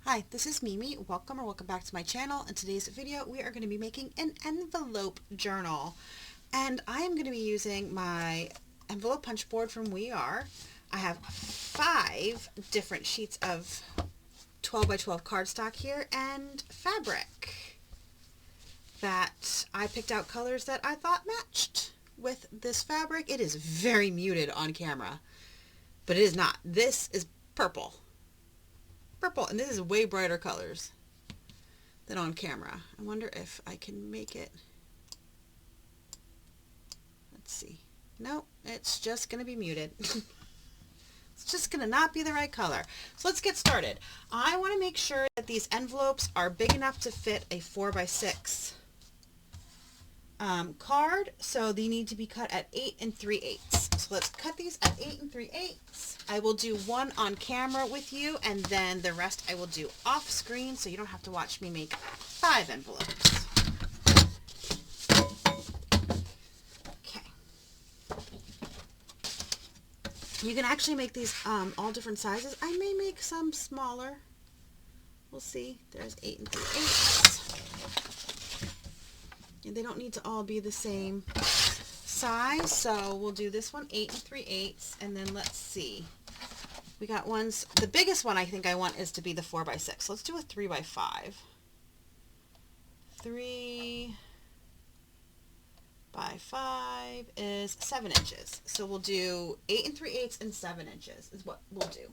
Hi, this is Mimi. Welcome back to my channel. In today's video, we are going to be making an envelope journal. And I am going to be using my envelope punch board from We Are. I have 5 different sheets of 12 by 12 cardstock here and fabric that I picked out colors that I thought matched with this fabric. It is very muted on camera, but it is not. This is purple, and this is way brighter colors than on camera. I wonder if I can make it. Let's see. Nope, it's just gonna be muted. It's just gonna not be the right color. So let's get started. I want to make sure that these envelopes are big enough to fit a 4 by 6 card, so they need to be cut at 8 3/8. So let's cut these at 8 3/8. I will do one on camera with you, and then the rest I will do off screen, so you don't have to watch me make 5 envelopes. Okay. You can actually make these all different sizes. I may make some smaller. We'll see. There's 8 3/8. And they don't need to all be the same size, so we'll do this one 8 3/8, and then let's see. We got ones. The biggest one I think I want is to be the 4 by 6. Let's do a 3 by 5. 3 by 5 is 7 inches. So we'll do 8 3/8 and 7 inches is what we'll do.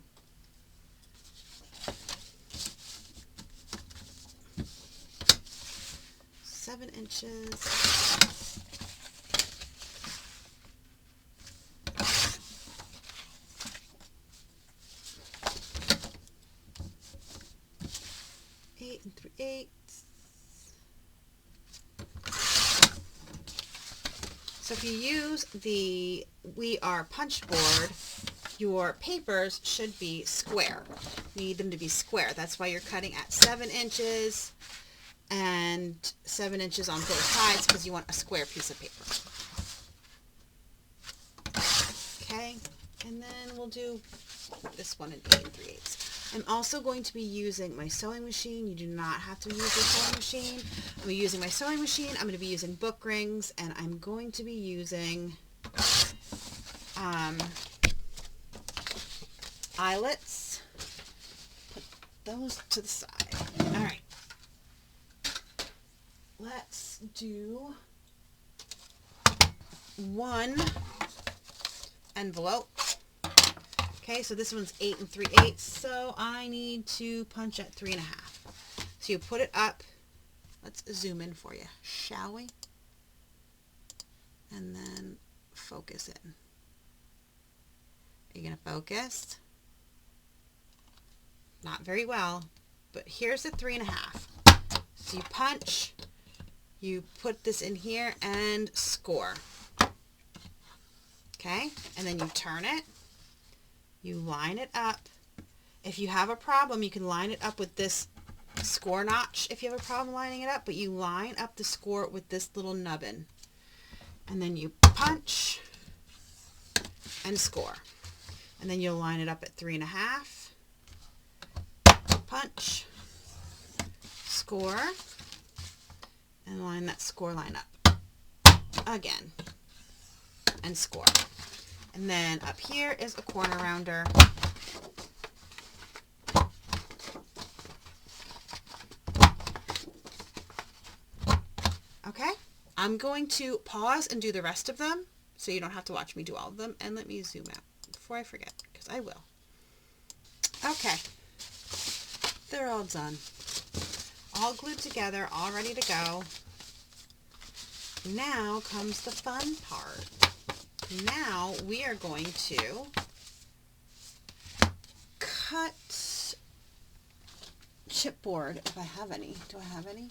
Inches. Eight 3/8. So if you use the We Are punch board, your papers should be square. You need them to be square. That's why you're cutting at 7 inches. And 7 inches on both sides, because you want a square piece of paper. Okay, and then we'll do this one in 8 3/8. I'm also going to be using my sewing machine. You do not have to use your sewing machine. I'm using my sewing machine. I'm going to be using book rings, and I'm going to be using eyelets. Put those to the side. All right. Let's do one envelope. Okay, so this one's 8 3/8, so I need to punch at 3 1/2. So you put it up. Let's zoom in for you, shall we? And then focus it. Are you going to focus? Not very well, but here's the 3 1/2. So you punch. You put this in here and score. Okay, and then you turn it. You line it up. If you have a problem, you can line it up with this score notch if you have a problem lining it up, but you line up the score with this little nubbin. And then you punch and score. And then you'll line it up at 3 1/2. Punch, score, and line that score line up again and score. And then up here is a corner rounder. Okay, I'm going to pause and do the rest of them so you don't have to watch me do all of them. And let me zoom out before I forget, because I will. Okay, they're all done. All glued together, all ready to go. Now comes the fun part. Now we are going to cut chipboard, if I have any. Do I have any?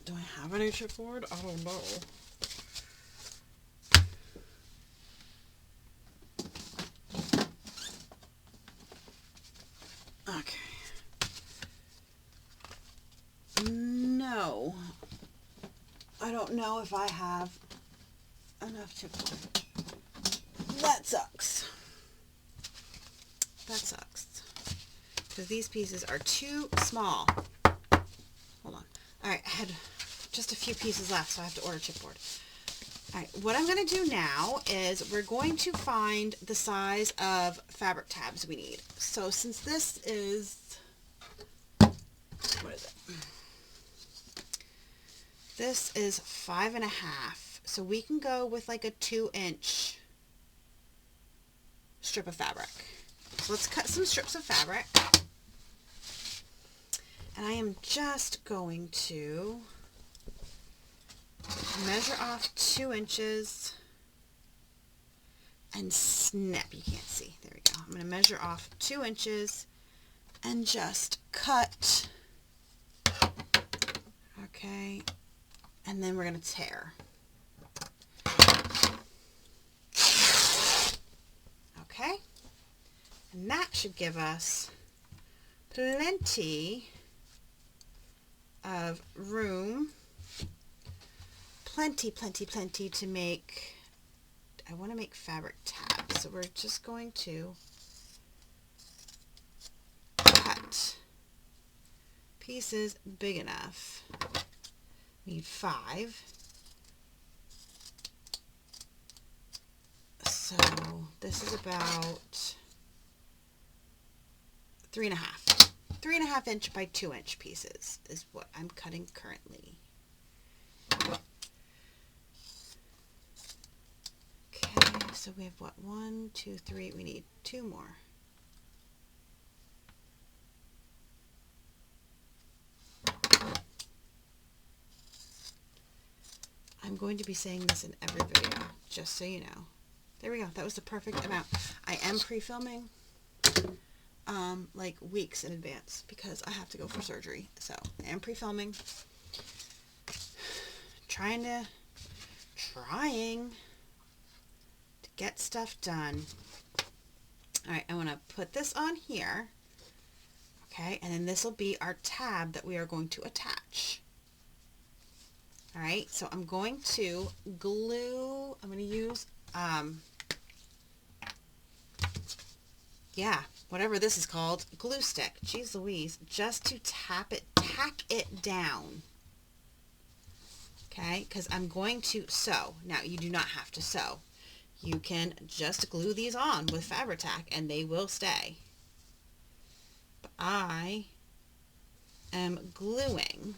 Do I have any chipboard? I don't know. Okay. No. I don't know if I have enough chipboard. That sucks. that sucks. Because these pieces are too small. Hold on. Alright, I had just a few pieces left, so I have to order chipboard. Alright, what I'm going to do now is we're going to find the size of fabric tabs we need. So since this is, what is it? This is 5.5. So we can go with like a 2-inch strip of fabric. So let's cut some strips of fabric. And I am just going to measure off 2 inches and snip. You can't see. There we go. I'm going to measure off 2 inches and just cut. Okay. And then we're going to tear. Okay. And that should give us plenty of room. Plenty to make. I want to make fabric tabs, so we're just going to cut pieces big enough. We need 5. So this is about 3.5. 3.5 inch by 2 inch pieces is what I'm cutting currently. Okay, so we have what? 1, 2, 3. We need 2 more. I'm going to be saying this in every video, just so you know. There we go. That was the perfect amount. I am pre-filming like weeks in advance because I have to go for surgery. So I am pre-filming. Trying to get stuff done. Alright, I want to put this on here. Okay, and then this will be our tab that we are going to attach. Alright, so I'm going to glue, I'm going to use, whatever this is called, glue stick, jeez Louise, just to tack it down. Okay, because I'm going to sew. Now, you do not have to sew. You can just glue these on with fabric tack and they will stay. But I am gluing.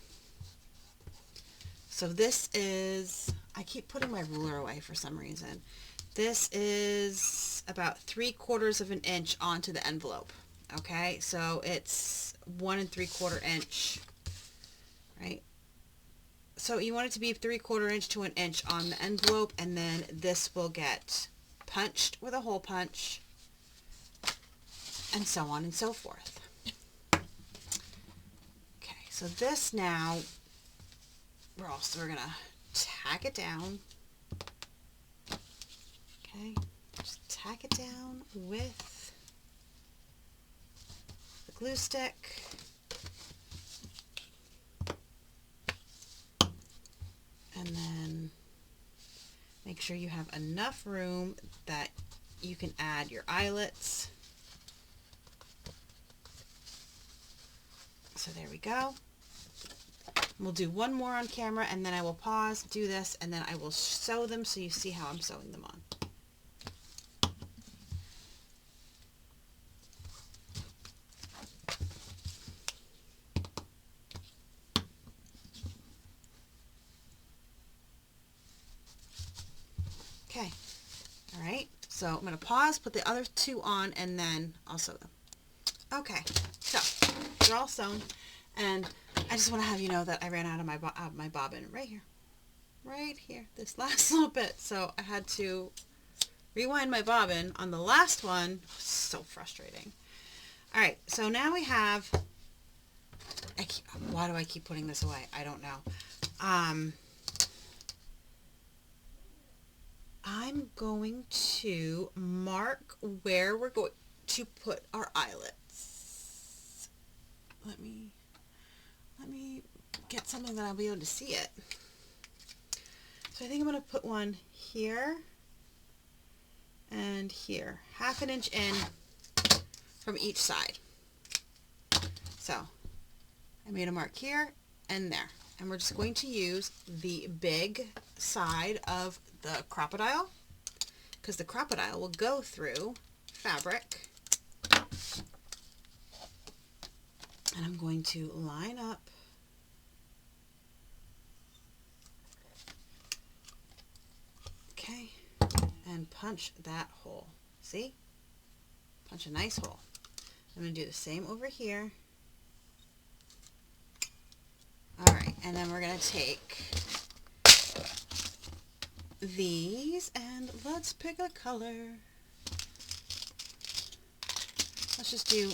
So this is, I keep putting my ruler away for some reason. This is about 3/4 of an inch onto the envelope. Okay, so it's 1 3/4 inch, right? So you want it to be 3/4 inch to an inch on the envelope, and then this will get punched with a hole punch, and so on and so forth. Okay, so this now, we're gonna tack it down. Okay, just tack it down with the glue stick. And then make sure you have enough room that you can add your eyelets. So there we go. We'll do one more on camera and then I will pause, do this, and then I will sew them so you see how I'm sewing them on. Okay, all right, so I'm going to pause, put the other 2 on, and then I'll sew them. Okay, so they're all sewn, and I just want to have you know that I ran out of my bobbin right here, this last little bit, so I had to rewind my bobbin on the last one. So frustrating. All right, so now we have, why do I keep putting this away? I don't know. I'm going to mark where we're going to put our eyelets. Let me get something that I'll be able to see it. So I think I'm going to put one here and here, 1/2 inch in from each side. So I made a mark here and there. And we're just going to use the big side of the crocodile, because the crocodile will go through fabric. And I'm going to line up and punch that hole. See? Punch a nice hole. I'm going to do the same over here. Alright, and then we're going to take these and let's pick a color. Let's just do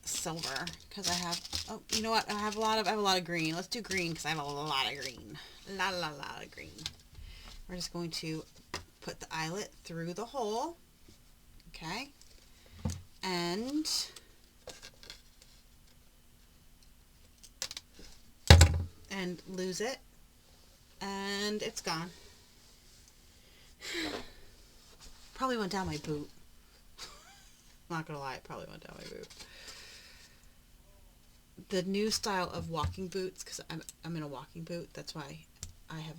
silver, because I have, oh, you know what? I have a lot of green. Let's do green, because I have a lot of green. Lot of green. We're just going to put the eyelet through the hole, okay, and lose it, and it's gone. Probably went down my boot. Not gonna lie, it probably went down my boot. The new style of walking boots, because I'm in a walking boot, that's why I have,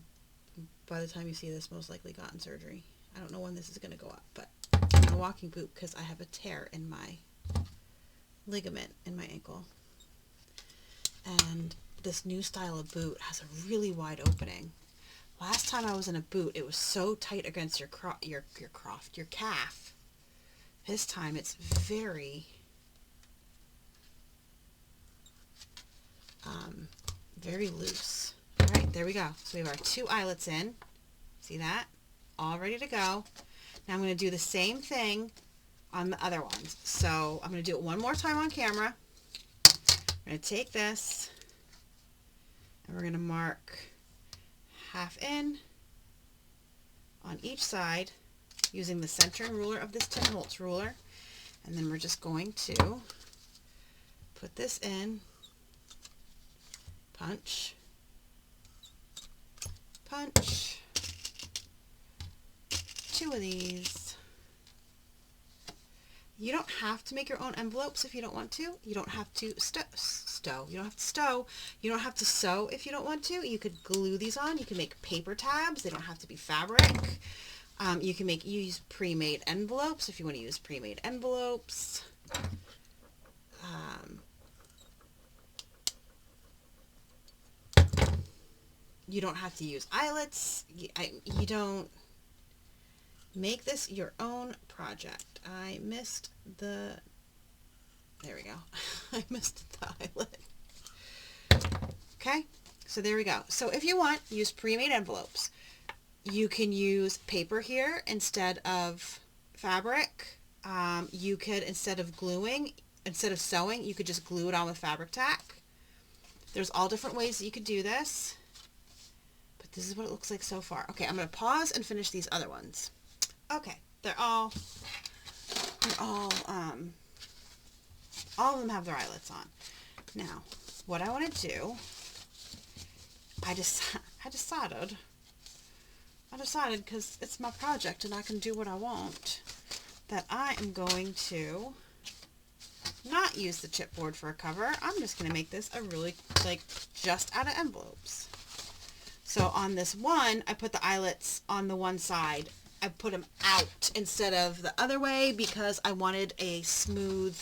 by the time you see this, most likely gotten surgery. I don't know when this is going to go up, but I'm in a walking boot because I have a tear in my ligament in my ankle. And this new style of boot has a really wide opening. Last time I was in a boot, it was so tight against your calf. This time it's very very loose. All right, there we go. So we have our 2 eyelets in. See that? All ready to go. Now I'm going to do the same thing on the other ones. So I'm going to do it one more time on camera. I'm going to take this and we're going to mark half in on each side using the centering ruler of this Tim Holtz ruler. And then we're just going to put this in, punch, punch, 2 of these. You don't have to make your own envelopes if you don't want to. You don't have to stow. You don't have to stow. You don't have to sew if you don't want to. You could glue these on. You can make paper tabs. They don't have to be fabric. You can use pre-made envelopes if you want to use pre-made envelopes. You don't have to use eyelets. You don't make this your own project. I missed the, there we go. I missed the eyelet. Okay, so there we go. So if you want, use pre-made envelopes. You can use paper here instead of fabric. You could, instead of sewing, you could just glue it on with fabric tack. There's all different ways that you could do this. But this is what it looks like so far. Okay, I'm going to pause and finish these other ones. Okay, all of them have their eyelets on. Now, what I want to do, I decided, because it's my project and I can do what I want, that I am going to not use the chipboard for a cover. I'm just going to make this a really, just out of envelopes. So on this one, I put the eyelets on the one side. I put them out instead of the other way because I wanted a smooth,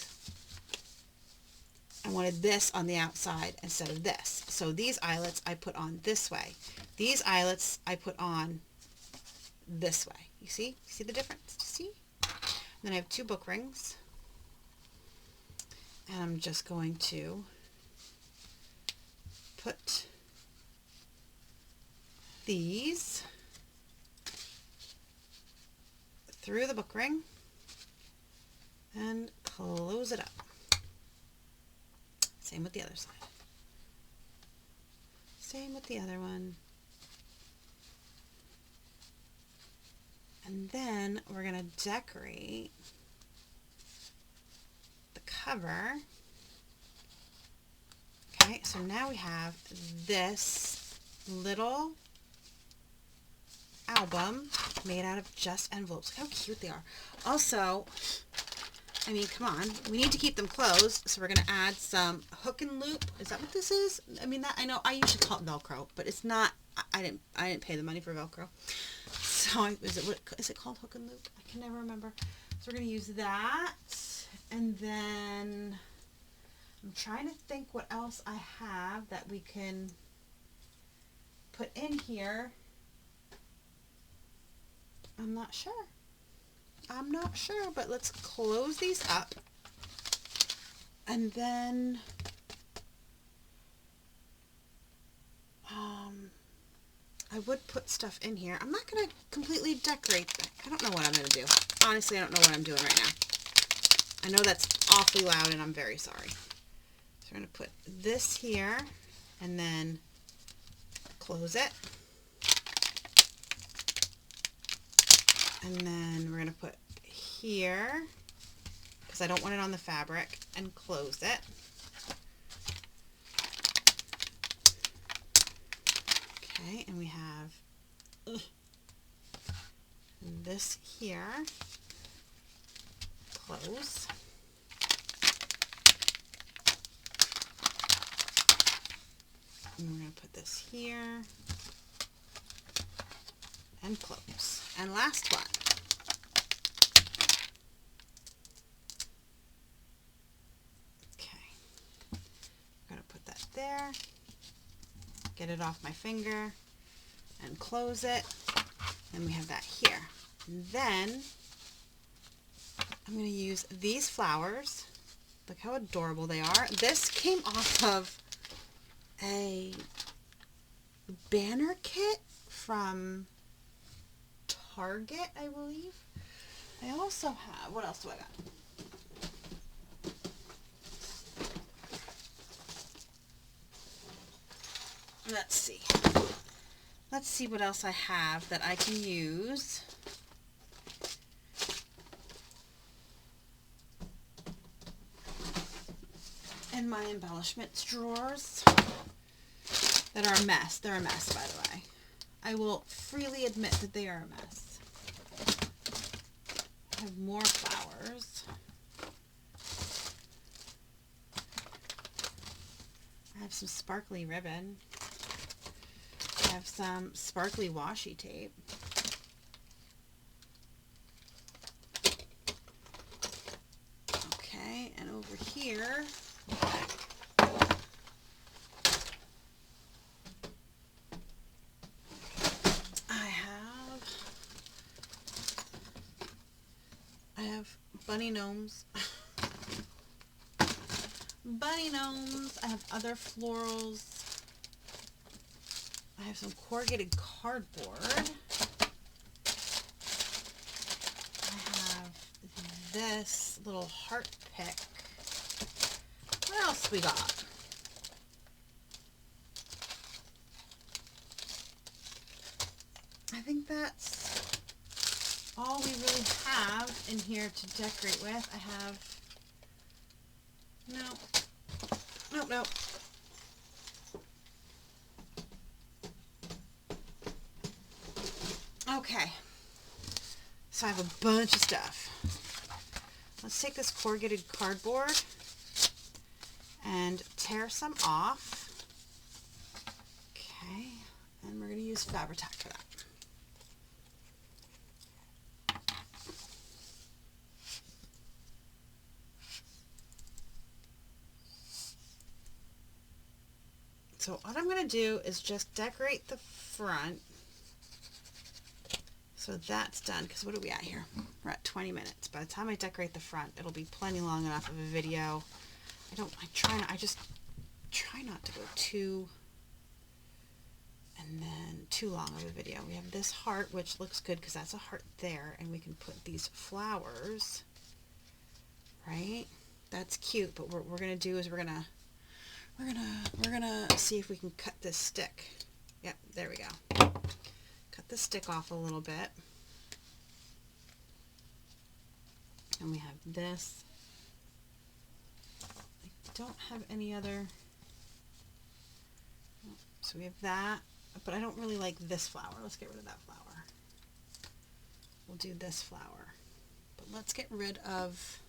I wanted this on the outside instead of this. So these eyelets I put on this way. These eyelets I put on this way. You see? You see the difference? See? And then I have 2 book rings. And I'm just going to put these through the book ring and close it up. Same with the other side. Same with the other one. And then we're going to decorate the cover. Okay, so now we have this little album made out of just envelopes. Look how cute they are. Also, I mean, come on. We need to keep them closed, so we're going to add some hook and loop. Is that what this is? I mean, that I know I usually call it Velcro, but it's not. I didn't pay the money for Velcro. So is it called hook and loop? I can never remember. So we're going to use that, and then I'm trying to think what else I have that we can put in here. I'm not sure. But let's close these up. And then I would put stuff in here. I'm not going to completely decorate that. I don't know what I'm going to do. Honestly, I don't know what I'm doing right now. I know that's awfully loud and I'm very sorry. So we're going to put this here and then close it. And then we're going to put here, because I don't want it on the fabric, and close it. Okay, and we have this here, close. And we're going to put this here, and close. And last one. Okay. I'm going to put that there, get it off my finger, and close it. And we have that here. And then I'm going to use these flowers. Look how adorable they are. This came off of a banner kit from Target, I believe. I also have, what else do I got? Let's see. Let's see what else I have that I can use. In my embellishments drawers that are a mess. They're a mess, by the way. I will freely admit that they are a mess. I have more flowers. I have some sparkly ribbon. I have some sparkly washi tape. Okay, and over here, I have bunny gnomes. Bunny gnomes. I have other florals. I have some corrugated cardboard. I have this little heart pick. What else we got? I think that's all we really have in here to decorate with. I have, nope. Okay, so I have a bunch of stuff. Let's take this corrugated cardboard and tear some off. Okay, and we're going to use Fabri-Tac for that. So what I'm going to do is just decorate the front. So that's done, because what are we at here? We're at 20 minutes. By the time I decorate the front, it'll be plenty long enough of a video. I just try not to go too long of a video. We have this heart, which looks good because that's a heart there, and we can put these flowers, right? That's cute, but what we're going to do is we're gonna see if we can cut this stick. Yep, there we go. Cut the stick off a little bit. And we have this. I don't have any other. So we have that, but I don't really like this flower. Let's get rid of that flower. We'll do this flower. But let's get rid of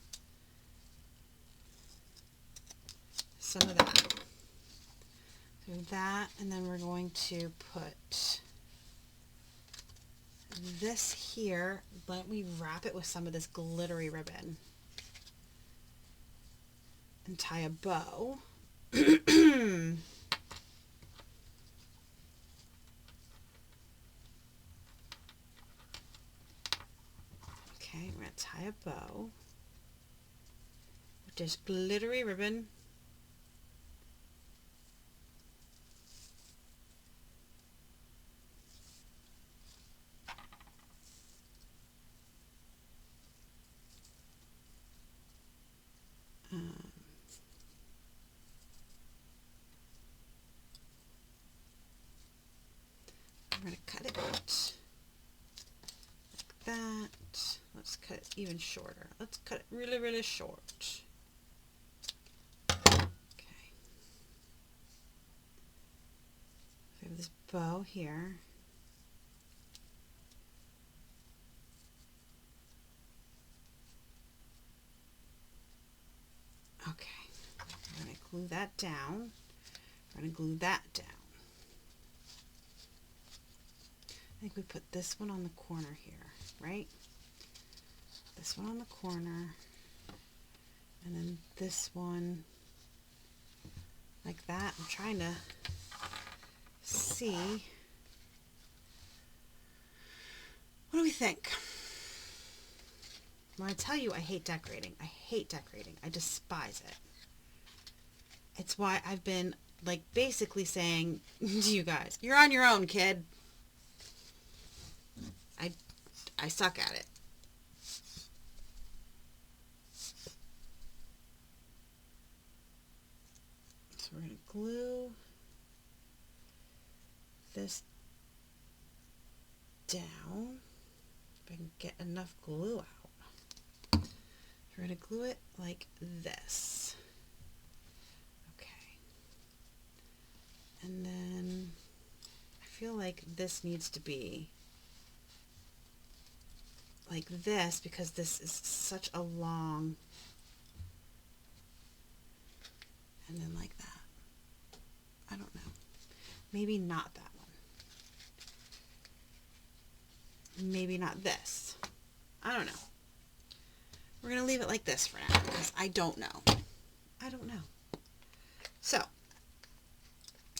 some of that. So that, and then we're going to put this here. Let me wrap it with some of this glittery ribbon and tie a bow. Okay, we're going to tie a bow with this glittery ribbon. I'm going to cut it like that. Let's cut it even shorter. Let's cut it really, really short. Okay. We have this bow here. Okay. I'm going to glue that down. I'm going to glue that down. I think we put this one on the corner here, right? This one on the corner, and then this one like that. I'm trying to see. What do we think? When I tell you I hate decorating, I hate decorating. I despise it. It's why I've been like basically saying to you guys, you're on your own, kid. I suck at it. So we're going to glue this down. If I can get enough glue out. We're going to glue it like this. Okay. And then I feel like this needs to be like this because this is such a long, and then like that. I don't know. Maybe not that one. Maybe not this. I don't know. We're going to leave it like this for now because I don't know. I don't know. So,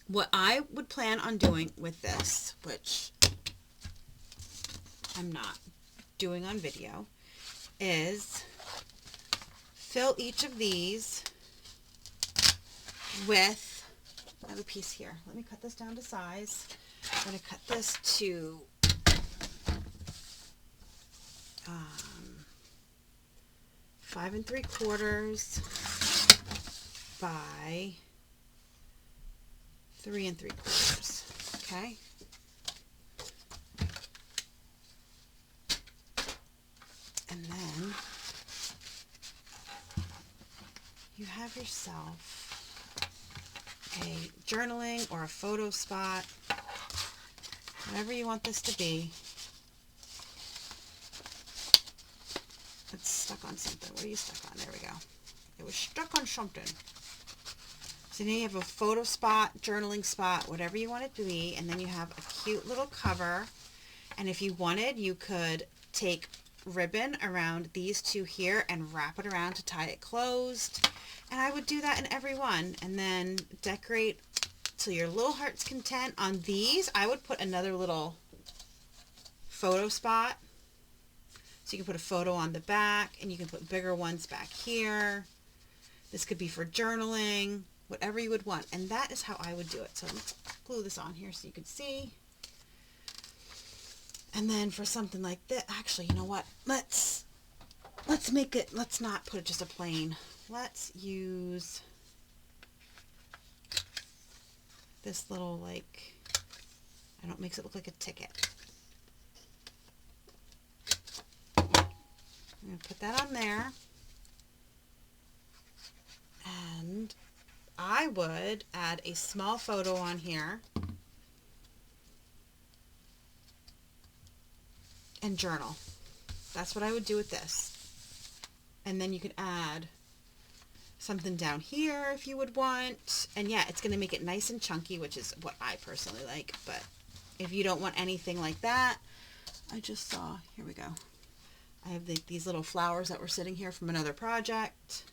what I would plan on doing with this, which I'm not doing on video, is fill each of these with, I have a piece here. Let me cut this down to size. I'm going to cut this to 5 3/4 by 3 3/4. Okay. And then you have yourself a journaling or a photo spot, whatever you want this to be. It's stuck on something. What are you stuck on? There we go. It was stuck on something. So now you have a photo spot, journaling spot, whatever you want it to be, and then you have a cute little cover. And if you wanted, you could take ribbon around these two here and wrap it around to tie it closed. And I would do that in every one, and then decorate till your little heart's content. On these, I would put another little photo spot. So you can put a photo on the back, and you can put bigger ones back here. This could be for journaling, whatever you would want. And that is how I would do it. So let's glue this on here so you can see. And then for something like this, actually, you know what? Let's make it, let's not put it just a plain. Let's use this little, like, I don't, makes it look like a ticket. I'm going to put that on there. And I would add a small photo on here. And journal. That's what I would do with this. And then you can add something down here if you would want. And yeah, it's going to make it nice and chunky, which is what I personally like. But if you don't want anything like that, I just saw, here we go. I have these little flowers that were sitting here from another project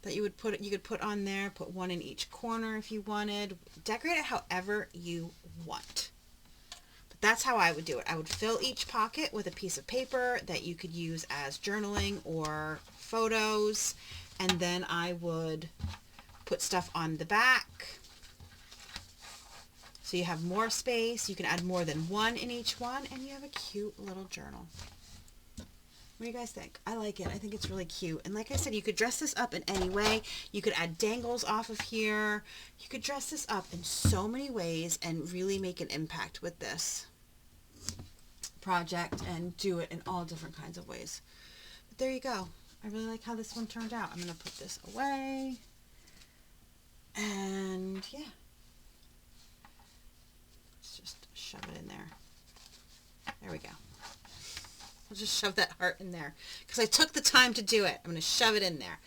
that you could put on there. Put one in each corner if you wanted. Decorate it however you want. But that's how I would do it. I would fill each pocket with a piece of paper that you could use as journaling or photos. And then I would put stuff on the back. So you have more space. You can add more than one in each one. And you have a cute little journal. What do you guys think? I like it. I think it's really cute. And like I said, you could dress this up in any way. You could add dangles off of here. You could dress this up in so many ways and really make an impact with this project and do it in all different kinds of ways. But there you go. I really like how this one turned out. I'm going to put this away. And yeah. Let's just shove it in there. There we go. I'll just shove that heart in there because I took the time to do it. I'm going to shove it in there.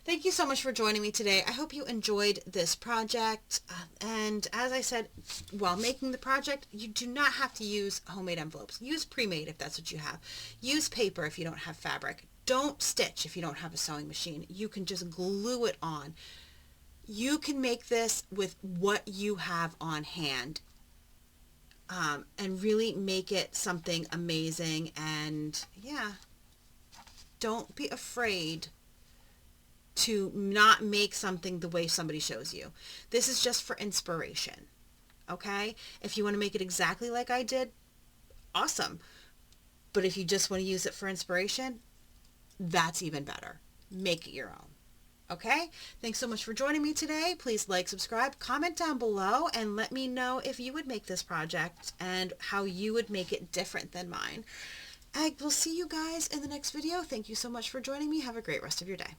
Thank you so much for joining me today. I hope you enjoyed this project. And as I said, while making the project, you do not have to use homemade envelopes. Use pre-made if that's what you have. Use paper if you don't have fabric. Don't stitch if you don't have a sewing machine. You can just glue it on. You can make this with what you have on hand. And really make it something amazing. And yeah, don't be afraid to not make something the way somebody shows you. This is just for inspiration. Okay? If you want to make it exactly like I did, awesome. But if you just want to use it for inspiration, that's even better. Make it your own. Okay? Thanks so much for joining me today. Please like, subscribe, comment down below, and let me know if you would make this project and how you would make it different than mine. I will see you guys in the next video. Thank you so much for joining me. Have a great rest of your day.